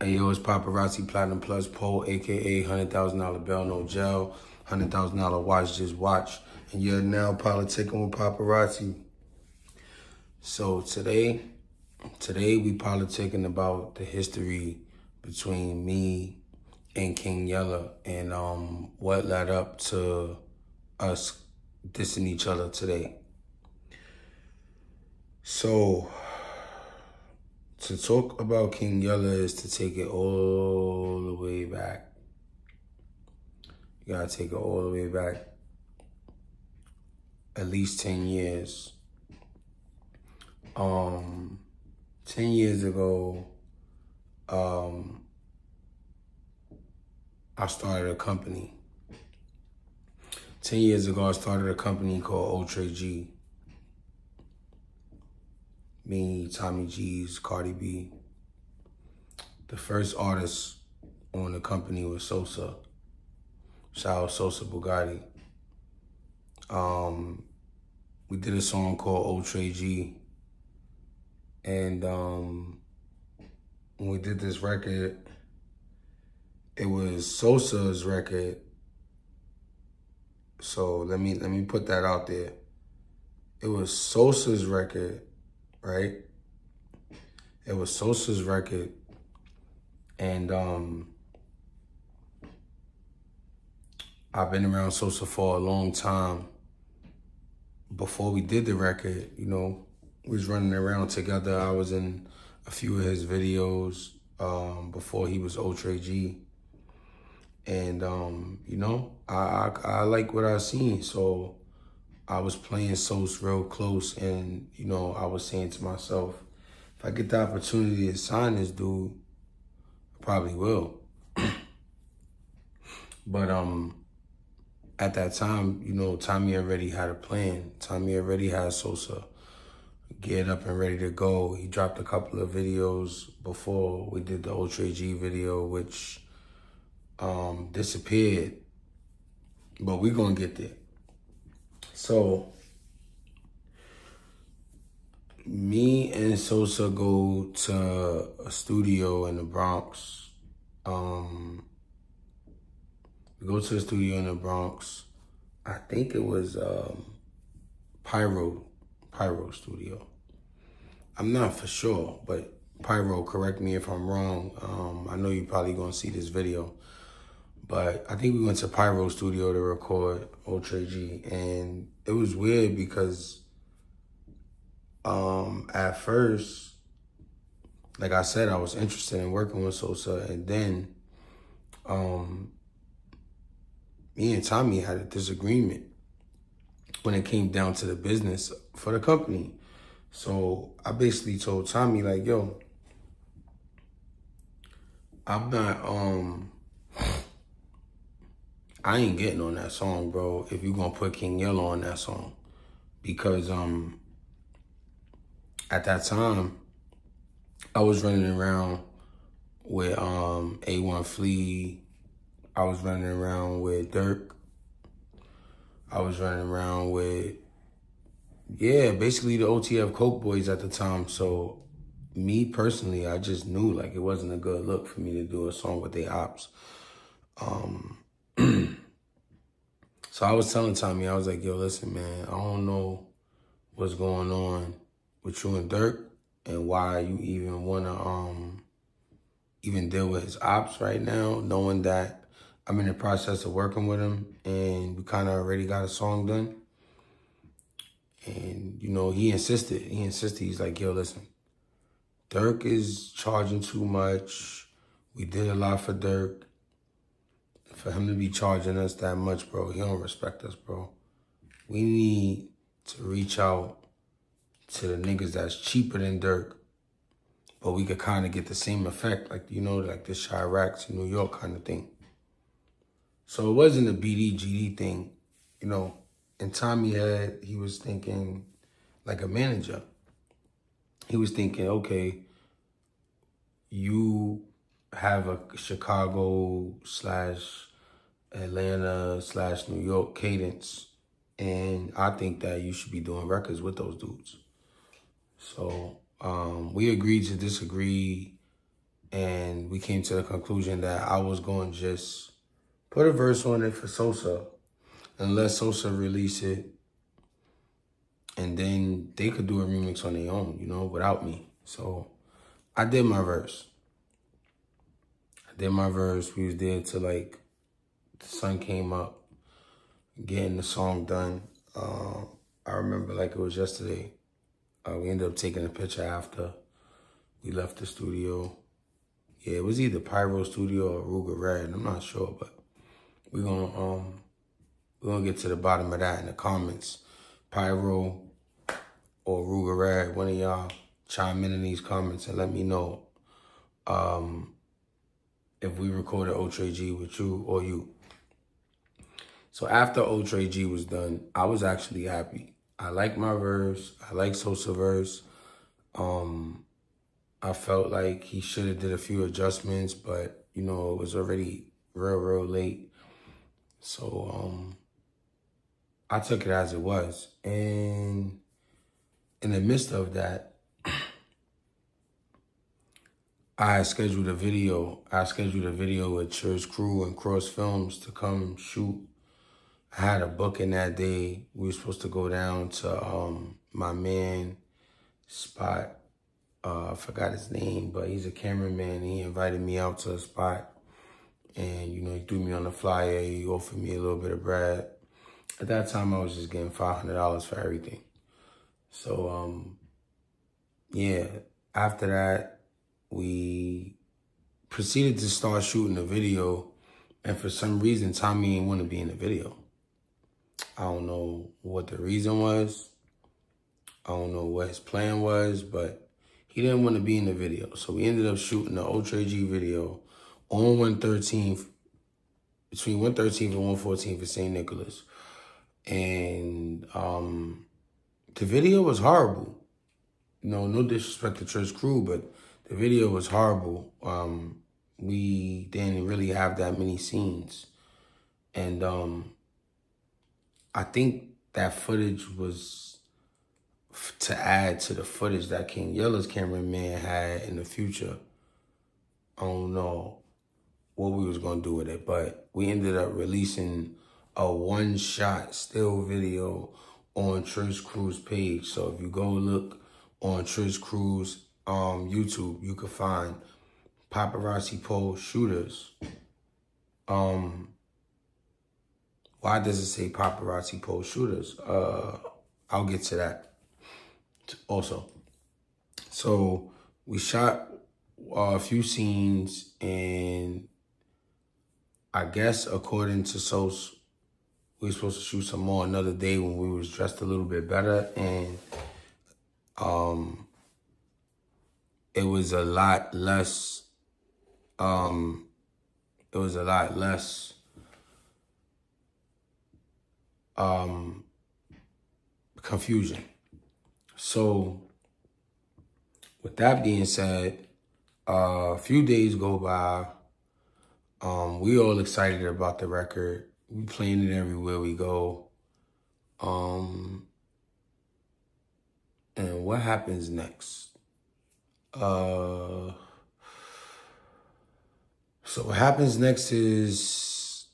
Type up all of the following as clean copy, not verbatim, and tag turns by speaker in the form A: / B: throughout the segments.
A: Hey, yo, it's Popperazzi Platinum Plus Pole, a.k.a. $100,000 bail, no jail, $100,000 watch, just watch. And you're now politicking with Popperazzi. So today we politicking about the history between me and King Yella and what led up to us dissing each other today. So to talk about King Yella is to take it all the way back. You gotta take it all the way back at least 10 years. 10 years ago, I started a company. 10 years ago, I started a company called Ultra G. Me, Tommy G's, Cardi B. The first artist on the company was Sosa. Shout out Sosa Bugatti. We did a song called Ultra G. And when we did this record, it was Sosa's record. So let me put that out there. It was Sosa's record, right? It was Sosa's record. And I've been around Sosa for a long time. Before we did the record, you know, we was running around together. I was in a few of his videos before he was Ultra G. And, you know, I like what I seen. So I was playing Sosa real close. And, you know, I was saying to myself, if I get the opportunity to sign this dude, I probably will. But at that time, you know, Tommy already had a plan. Tommy already had Sosa geared up and ready to go. He dropped a couple of videos before we did the Ultra G video, which disappeared. But we're going to get there. So me and Sosa go to a studio in the Bronx. We go to the studio in the Bronx. I think it was Pyro Studio. I'm not for sure, but Pyro, correct me if I'm wrong. I know you're probably gonna see this video, but I think we went to Pyro Studio to record Ultra G, and it was weird because at first, like I said, I was interested in working with Sosa, and then me and Tommy had a disagreement when it came down to the business for the company. So I basically told Tommy, like, yo, I'm not, I ain't getting on that song, bro, if you gonna put King Yella on that song. Because at that time, I was running around with A1 Flea. I was running around with Dirk. I was running around with, yeah, basically the OTF Coke boys at the time. So me personally, I just knew like it wasn't a good look for me to do a song with they ops. So I was telling Tommy, I was like, yo, listen, man, I don't know what's going on with you and Dirk and why you even want to even deal with his ops right now, knowing that I'm in the process of working with him and we kind of already got a song done. And, you know, he insisted. He's like, yo, listen, Dirk is charging too much. We did a lot for Dirk. For him to be charging us that much, bro, he don't respect us, bro. We need to reach out to the niggas that's cheaper than Dirk, but we could kind of get the same effect, like, you know, like this Chirac to New York kind of thing. So it wasn't a BD-GD thing, you know. And Tommy he was thinking like a manager. He was thinking, okay, you have a Chicago / Atlanta / New York cadence, and I think that you should be doing records with those dudes. So we agreed to disagree And we came to the conclusion that I was going to just put a verse on it for Sosa and let Sosa release it. And then they could do a remix on their own, you know, without me. So I did my verse. We was there till like the sun came up, getting the song done. I remember like it was yesterday. We ended up taking a picture after we left the studio. Yeah, it was either Pyro Studio or Ruger Red. I'm not sure, but we're gonna get to the bottom of that in the comments. Pyro or Ruger Red, one of y'all chime in these comments and let me know if we recorded Ultra G with you or you. So after Ultra G was done, I was actually happy. I liked my verse. I liked Sosa verse. I felt like he should have did a few adjustments, but, you know, it was already real late. So I took it as it was. And in the midst of that, I scheduled a video. With Church Crew and Cross Films to come shoot. I had a booking that day. We were supposed to go down to my man spot. I forgot his name, but he's a cameraman. He invited me out to a spot. And, you know, he threw me on the flyer. He offered me a little bit of bread. At that time, I was just getting $500 for everything. So, yeah, after that, we proceeded to start shooting the video. And for some reason, Tommy didn't want to be in the video. I don't know what the reason was. I don't know what his plan was, but he didn't want to be in the video. So we ended up shooting the Ultra G video on 113th, between 113th and 114th in St. Nicholas. And the video was horrible. You know, no disrespect to Church Crew, but the video was horrible. We didn't really have that many scenes. And I think that footage was to add to the footage that King Yella's cameraman had in the future. I don't know what we was going to do with it, but we ended up releasing a one-shot still video on Church Crew's page. So if you go look on Church Crew's YouTube, you can find Popperazzi Pole Shooters. Why does it say Popperazzi Pole Shooters? I'll get to that also. So we shot a few scenes, and I guess according to Sos, we were supposed to shoot some more another day when we was dressed a little bit better, and it was a lot less. Confusion. So with that being said, a few days go by. We all excited about the record. We playing it everywhere we go. And what happens next? So what happens next is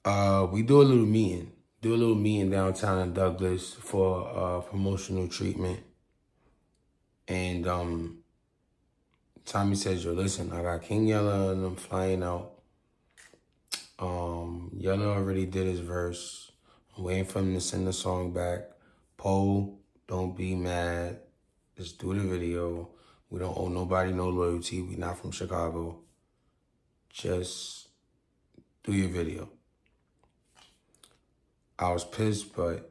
A: we do a little meeting. Downtown in Douglas for promotional treatment. And Tommy says, yo, listen, I got King Yella and I'm flying out. Yella already did his verse. I'm waiting for him to send the song back. Poe, don't be mad. Just do the video. We don't owe nobody no loyalty. We not from Chicago. Just do your video. I was pissed, but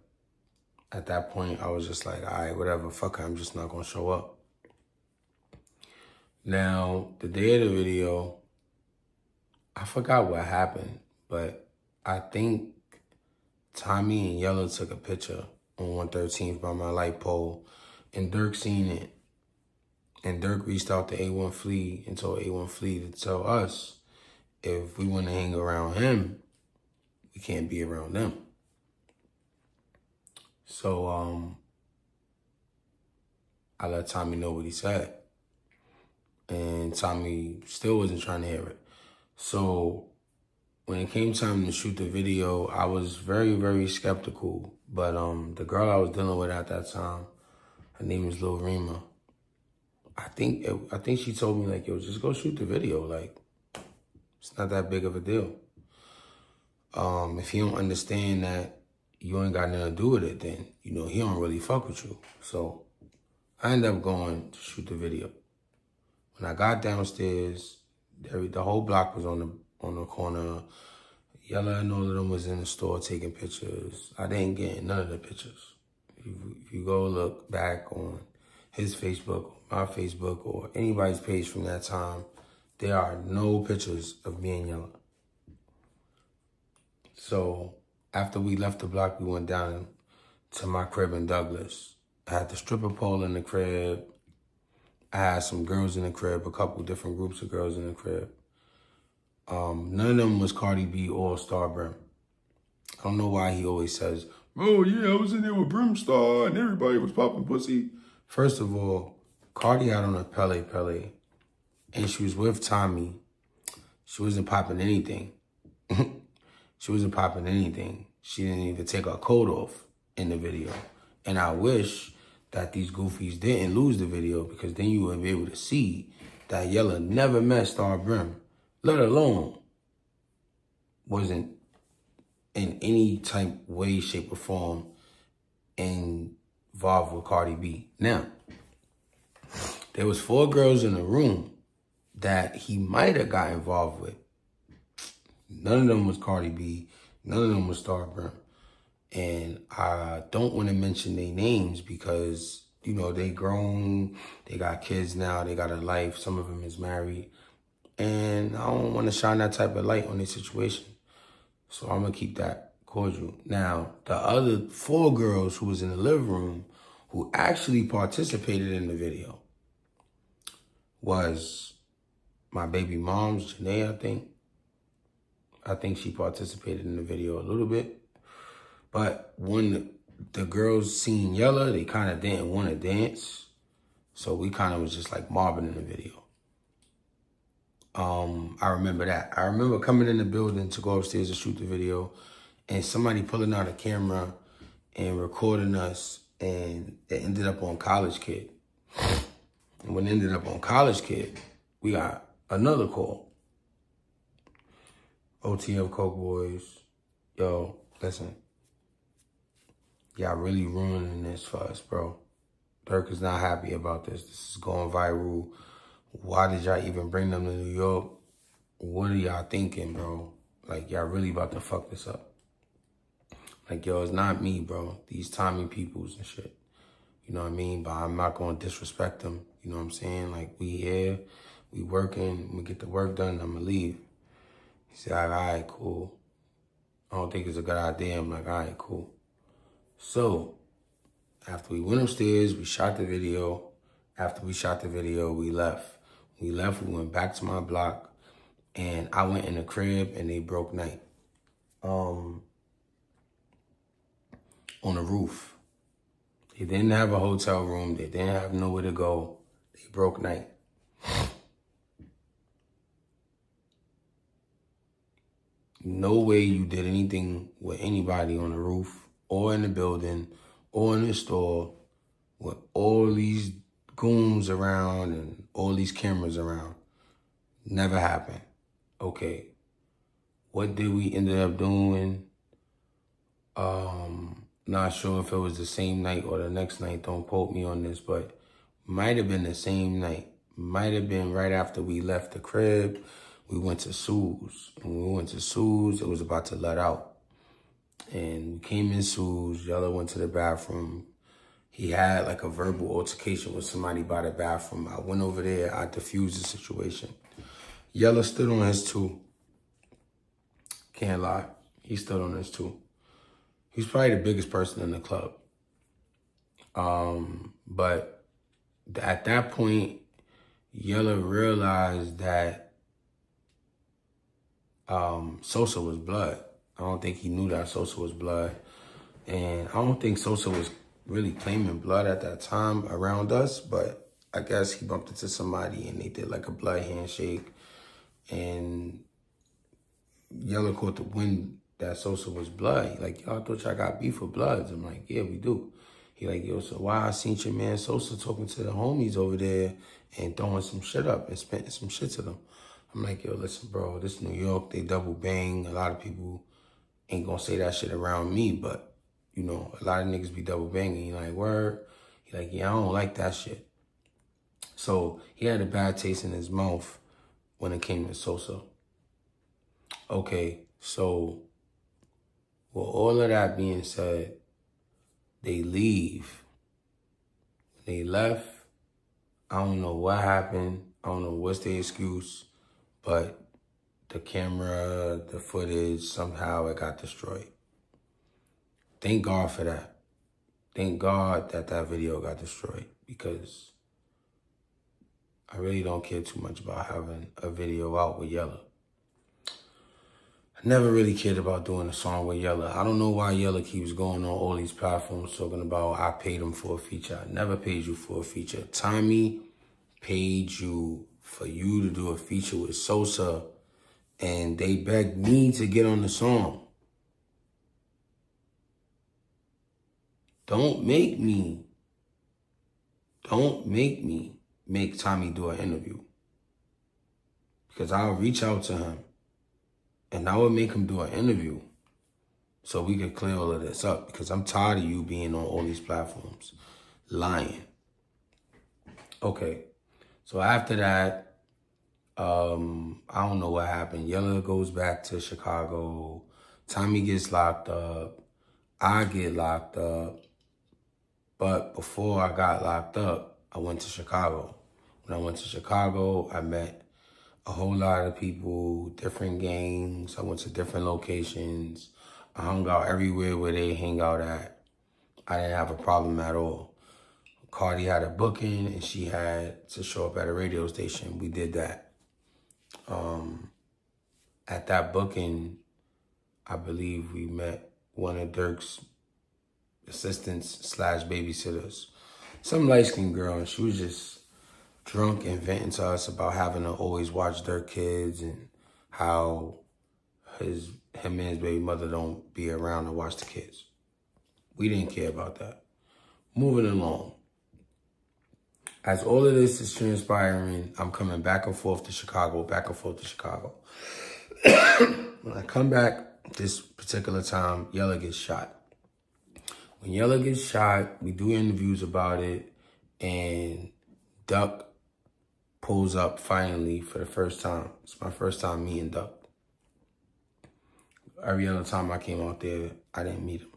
A: at that point, I was just like, all right, whatever, fuck it, I'm just not going to show up. Now, the day of the video, I forgot what happened, but I think Tommy and Yella took a picture on 113th by my light pole, and Dirk seen it. And Dirk reached out to A1 Flea and told A1 Flea to tell us if we want to hang around him, we can't be around them. So I let Tommy know what he said. and Tommy still wasn't trying to hear it. So when it came time to shoot the video, I was very, very skeptical. But the girl I was dealing with at that time, her name is Lil Rima. I think she told me, like, yo, just go shoot the video. Like, it's not that big of a deal. If you don't understand that you ain't got nothing to do with it, then, you know, he don't really fuck with you. So I ended up going to shoot the video. When I got downstairs, the whole block was on the corner. Yella and all of them was in the store taking pictures. I didn't get none of the pictures. If you go look back on his Facebook, my Facebook, or anybody's page from that time, there are no pictures of me and Yella. So after we left the block, we went down to my crib in Douglas. I had the stripper pole in the crib. I had some girls in the crib, a couple different groups of girls in the crib. None of them was Cardi B or Star Brim. I don't know why he always says, oh yeah, I was in there with Brimstar and everybody was popping pussy. First of all, Cardi had on a Pele Pele and she was with Tommy. She wasn't popping anything. She wasn't popping anything. She didn't even take her coat off in the video. And I wish that these goofies didn't lose the video, because then you would be able to see that Yella never met Star Brim, let alone wasn't in any type, way, shape, or form involved with Cardi B. Now, there was 4 girls in the room that he might have got involved with. None of them was Cardi B. None of them was Star Brim. And I don't want to mention their names because, you know, they grown, they got kids now, they got a life. Some of them is married. And I don't want to shine that type of light on their situation. So I'm going to keep that cordial. Now, the other 4 girls who was in the living room who actually participated in the video was my baby mom's, Janae, I think. I think she participated in the video a little bit. But when the girls seen Yella, they kind of didn't want to dance. So we kind of was just like mobbing in the video. I remember that. I remember coming in the building to go upstairs to shoot the video and somebody pulling out a camera and recording us, and it ended up on College Kid. And when it ended up on College Kid, we got another call. OTF Coke Boys, yo, listen. Y'all really ruining this for us, bro. Dirk is not happy about this. This is going viral. Why did y'all even bring them to New York? What are y'all thinking, bro? Like, y'all really about to fuck this up. Like, yo, it's not me, bro. These Tommy peoples and shit. You know what I mean? But I'm not going to disrespect them. You know what I'm saying? Like, we here, we working, we get the work done, I'm going to leave. He said, all right, cool. I don't think it's a good idea. I'm like, all right, cool. So, after we went upstairs, we shot the video. After we shot the video, we left. We went back to my block, and I went in the crib, and they broke night. On the roof. They didn't have a hotel room. They didn't have nowhere to go. They broke night. No way you did anything with anybody on the roof or in the building or in the store with all these goons around and all these cameras around. Never happened. Okay. What did we end up doing? Not sure if it was the same night or the next night. Don't quote me on this, but might have been the same night. Might have been right after we left the crib. We went to Sue's. And when we went to Sue's, it was about to let out. And we came in Sue's. Yella went to the bathroom. He had like a verbal altercation with somebody by the bathroom. I went over there. I diffused the situation. Yella stood on his two. Can't lie. He stood on his two. He's probably the biggest person in the club. But at that point, Yella realized that Sosa was blood. I don't think he knew that Sosa was blood. And I don't think Sosa was really claiming blood at that time around us, but I guess he bumped into somebody and they did like a blood handshake. And Yella caught the wind that Sosa was blood. Like, y'all thought y'all got beef with Bloods. I'm like, yeah, we do. He like, yo, so why I seen your man Sosa talking to the homies over there and throwing some shit up and spitting some shit to them. I'm like, yo, listen, bro, this is New York. They double bang. A lot of people ain't gonna say that shit around me, but, you know, a lot of niggas be double banging. He like, word? He like, yeah, I don't like that shit. So he had a bad taste in his mouth when it came to Sosa. Okay, so with all of that being said, they leave. They left. I don't know what happened. I don't know what's their excuse, but the camera, the footage, somehow it got destroyed. Thank God for that. Thank God that that video got destroyed, because I really don't care too much about having a video out with Yella. I never really cared about doing a song with Yella. I don't know why Yella keeps going on all these platforms talking about I paid him for a feature. I never paid you for a feature. Tommy paid you for you to do a feature with Sosa, and they begged me to get on the song. Don't make me make Tommy do an interview, because I'll reach out to him and I would make him do an interview so we could clear all of this up, because I'm tired of you being on all these platforms lying. Okay, so after that, I don't know what happened. Yella goes back to Chicago. Tommy gets locked up. I get locked up. But before I got locked up, I went to Chicago. When I went to Chicago, I met a whole lot of people, different gangs. I went to different locations. I hung out everywhere where they hang out at. I didn't have a problem at all. Cardi had a booking and she had to show up at a radio station. We did that. At that booking, I believe we met one of Dirk's assistants / babysitters. Some light-skinned girl, and she was just drunk and venting to us about having to always watch Dirk kids and how him and his baby mother don't be around to watch the kids. We didn't care about that. Moving along. As all of this is transpiring, I'm coming back and forth to Chicago, When I come back this particular time, Yella gets shot. When Yella gets shot, we do interviews about it, and Duck pulls up finally for the first time. It's my first time meeting Duck. Every other time I came out there, I didn't meet him.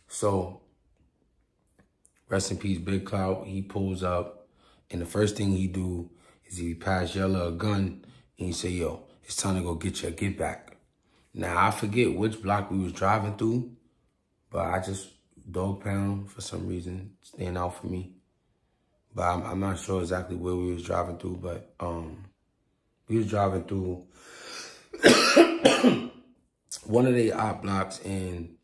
A: So, rest in peace, Big Clout. He pulls up, and the first thing he do is he pass Yella a gun, and he say, yo, it's time to go get your get back. Now, I forget which block we was driving through, but I just dog pound for some reason, staying out for me. But I'm not sure exactly where we was driving through, but we was driving through one of the op blocks, and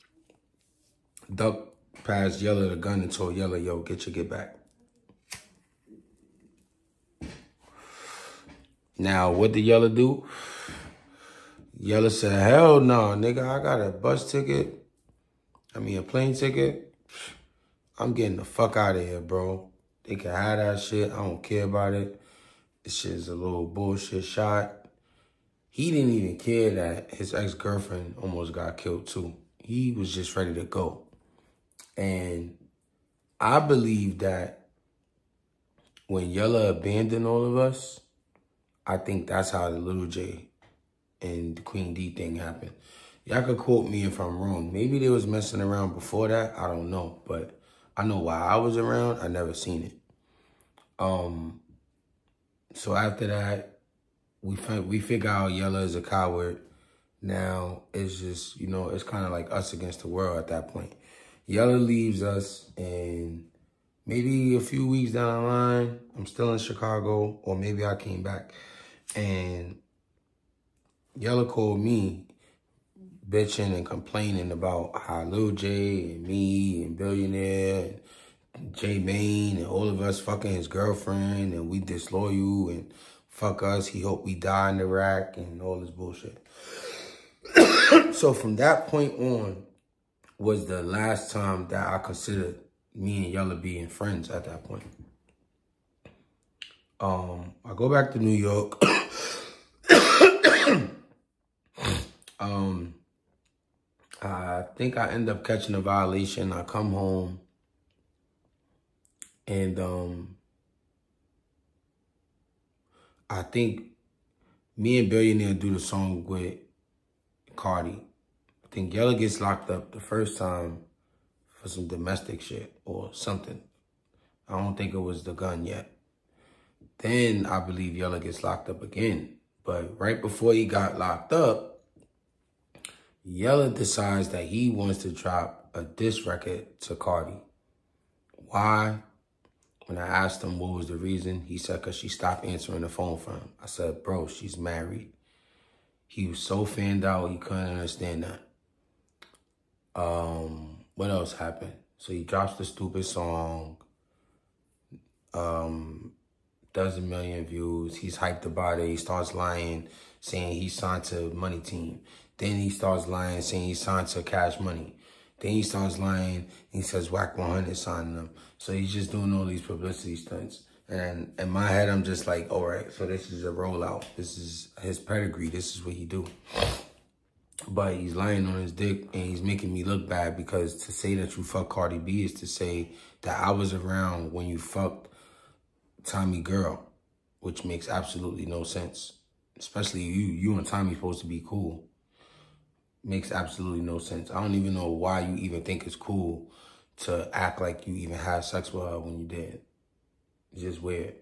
A: Duck passed Yella the gun and told Yella, yo, get your get back. Now, what did Yella do? Yella said, hell no, nigga, I got a bus ticket. I mean, a plane ticket. I'm getting the fuck out of here, bro. They can have that shit. I don't care about it. This shit is a little bullshit shot. He didn't even care that his ex-girlfriend almost got killed too. He was just ready to go. And I believe that when Yella abandoned all of us, I think that's how the Little J and the Queen D thing happened. Y'all could quote me if I'm wrong. Maybe they was messing around before that. I don't know. But I know while I was around, I never seen it. So after that, we figure out Yella is a coward. Now it's just, you know, it's kind of like us against the world at that point. Yella leaves us, and maybe a few weeks down the line, I'm still in Chicago, or maybe I came back, and Yella called me bitching and complaining about how Lil J and me and Billionaire and J Mane and all of us fucking his girlfriend and we disloyal and fuck us, he hope we die in Iraq and all this bullshit. So from that point on was the last time that I considered me and Yella being friends at that point. I go back to New York. I think I end up catching a violation. I come home and I think me and Billionaire do the song with Cardi. I think Yella gets locked up the first time for some domestic shit or something. I don't think it was the gun yet. Then I believe Yella gets locked up again. But right before he got locked up, Yella decides that he wants to drop a diss record to Cardi. Why? When I asked him what was the reason, he said because she stopped answering the phone for him. I said, bro, she's married. He was so fanned out, he couldn't understand that. What else happened? So he drops the stupid song. Does 1 million views. He's hyped about it. He starts lying, saying he signed to Money Team. Then he starts lying, saying he signed to Cash Money. Then he starts lying. He says Whack 100 signing them. So he's just doing all these publicity stunts. And in my head, I'm just like, all right, so this is a rollout. This is his pedigree. This is what he do. But he's lying on his dick and he's making me look bad because to say that you fuck Cardi B is to say that I was around when you fucked Tommy Girl, which makes absolutely no sense. Especially you and Tommy supposed to be cool. Makes absolutely no sense. I don't even know why you even think it's cool to act like you even had sex with her when you did. It's just weird.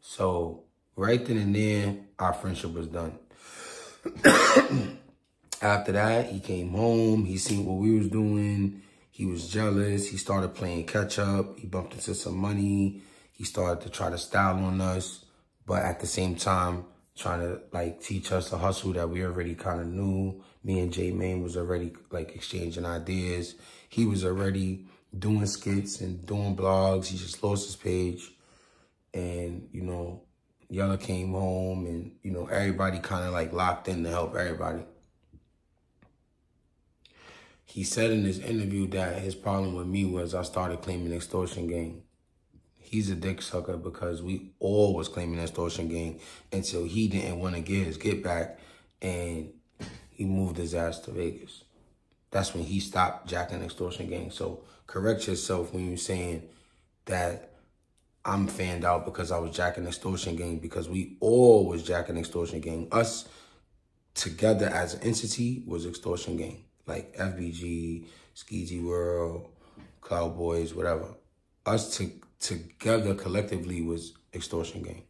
A: So right then and there, our friendship was done. After that, he came home. He seen what we was doing. He was jealous. He started playing catch up. He bumped into some money. He started to try to style on us, but at the same time, trying to like teach us a hustle that we already kind of knew. Me and J Mane was already like exchanging ideas. He was already doing skits and doing blogs. He just lost his page. And, you know, Yella came home and, you know, everybody kind of like locked in to help everybody. He said in his interview that his problem with me was I started claiming extortion gang. He's a dick sucker because we all was claiming extortion gang until he didn't want to get his get back and he moved his ass to Vegas. That's when he stopped jacking extortion gang. So correct yourself when you're saying that I'm fanned out because I was jacking extortion gang, because we all was jacking extortion gang. Us together as an entity was extortion gang. Like FBG, Skeezy World, Cloud Boys, whatever. Us together collectively was extortion gang.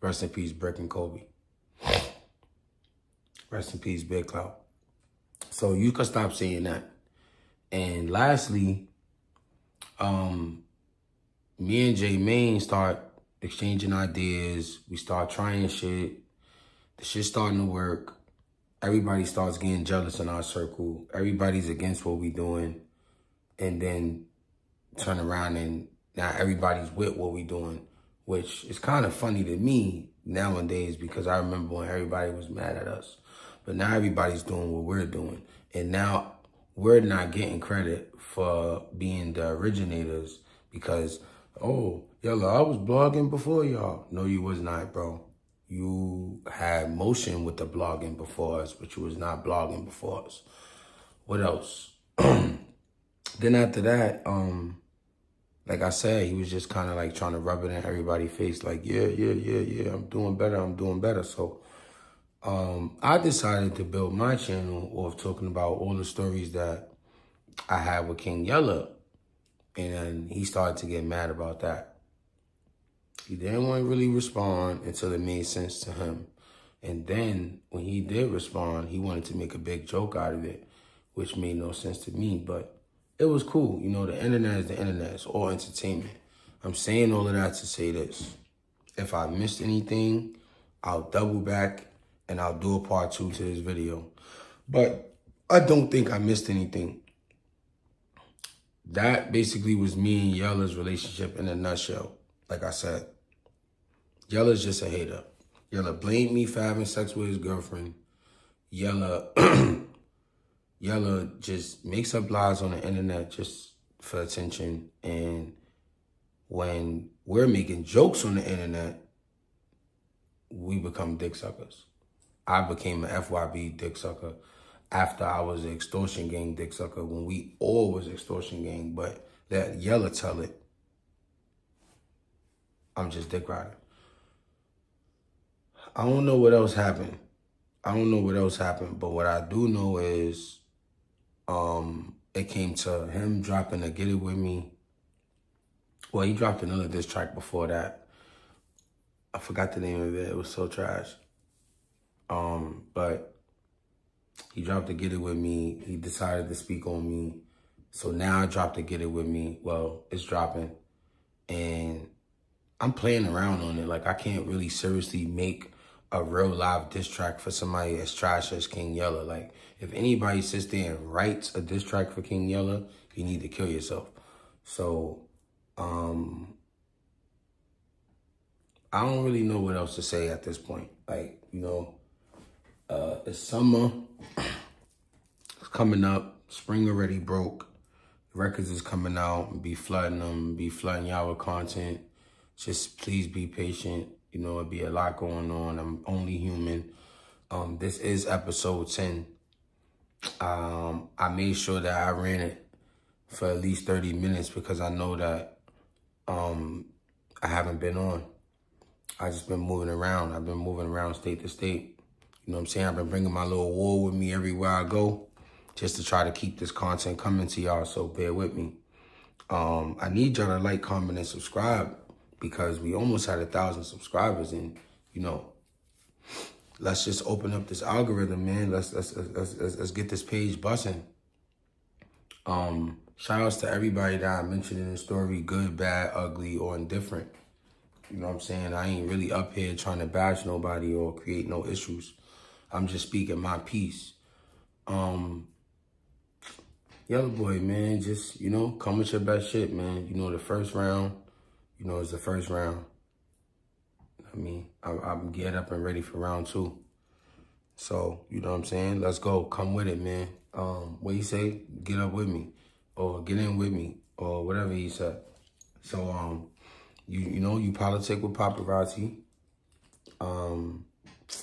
A: Rest in peace, Brick and Kobe. Rest in peace, Big Cloud. So you can stop saying that. And lastly, me and J Mane start exchanging ideas. We start trying shit. The shit's starting to work. Everybody starts getting jealous in our circle. Everybody's against what we doing. And then turn around and now everybody's with what we doing, which is kind of funny to me nowadays because I remember when everybody was mad at us. But now everybody's doing what we're doing. And now we're not getting credit for being the originators because, oh, Yella, I was blogging before y'all. No, you was not, bro. You had motion with the blogging before us, but you was not blogging before us. What else? Then after that, like I said, he was just kind of like trying to rub it in everybody's face. Like, yeah, I'm doing better. So I decided to build my channel off talking about all the stories that I had with King Yella. And he started to get mad about that. He didn't want to really respond until it made sense to him. And then when he did respond, he wanted to make a big joke out of it, which made no sense to me. But it was cool. You know, the internet is the internet. It's all entertainment. I'm saying all of that to say this. If I missed anything, I'll double back and I'll do a part 2 to this video. But I don't think I missed anything. that basically was me and Yella's relationship in a nutshell. Like I said, Yella's just a hater. Yella blamed me for having sex with his girlfriend. Yella just makes up lies on the internet just for attention. And when we're making jokes on the internet, we become dick suckers. I became an FYB dick sucker after I was an extortion gang dick sucker, when we all was extortion gang. But let Yella tell it. I'm just dick riding. I don't know what else happened. But what I do know is it came to him dropping a Get It With Me. Well, he dropped another diss track before that. I forgot the name of it. It was so trash. But he dropped a Get It With Me. He decided to speak on me. So now I dropped a Get It With Me. Well, it's dropping. And I'm playing around on it. Like, I can't really seriously make a real live diss track for somebody as trash as King Yella. Like, if anybody sits there and writes a diss track for King Yella, you need to kill yourself. So, I don't really know what else to say at this point. Like, you know, it's summer. It's coming up. Spring already broke. Records is coming out. Be flooding them. Be flooding y'all with content. Just please be patient. You know, it'd be a lot going on. I'm only human. This is episode 10. I made sure that I ran it for at least 30 minutes because I know that I haven't been on. I just been moving around. I've been moving around state to state. You know what I'm saying? I've been bringing my little war with me everywhere I go just to try to keep this content coming to y'all, so bear with me. I need y'all to like, comment, and subscribe because we almost had 1,000 subscribers, and, you know, let's just open up this algorithm, man. Let's get this page busting. Shout outs to everybody that I mentioned in the story, good, bad, ugly, or indifferent. You know what I'm saying? I ain't really up here trying to bash nobody or create no issues. I'm just speaking my piece. Yella boy, man, just, you know, come with your best shit, man. You know, the first round, you know, it's the first round. I mean, I'm geared up and ready for round 2. So, you know what I'm saying? Let's go. Come with it, man. What he say? Get up with me, or get in with me, or whatever he said. So, you know, you politic with Popperazzi.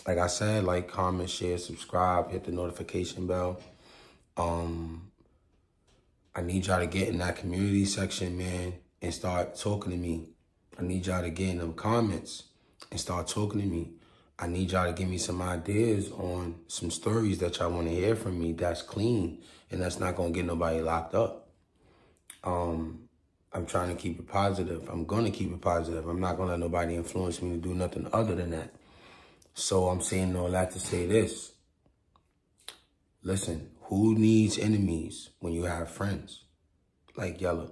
A: Like I said, like, comment, share, subscribe, hit the notification bell. I need y'all to get in that community section, man, and start talking to me. I need y'all to get in them comments and start talking to me. I need y'all to give me some ideas on some stories that y'all want to hear from me that's clean and that's not going to get nobody locked up. I'm trying to keep it positive. I'm going to keep it positive. I'm not going to let nobody influence me to do nothing other than that. So I'm saying all that to say this. Listen, who needs enemies when you have friends like Yella?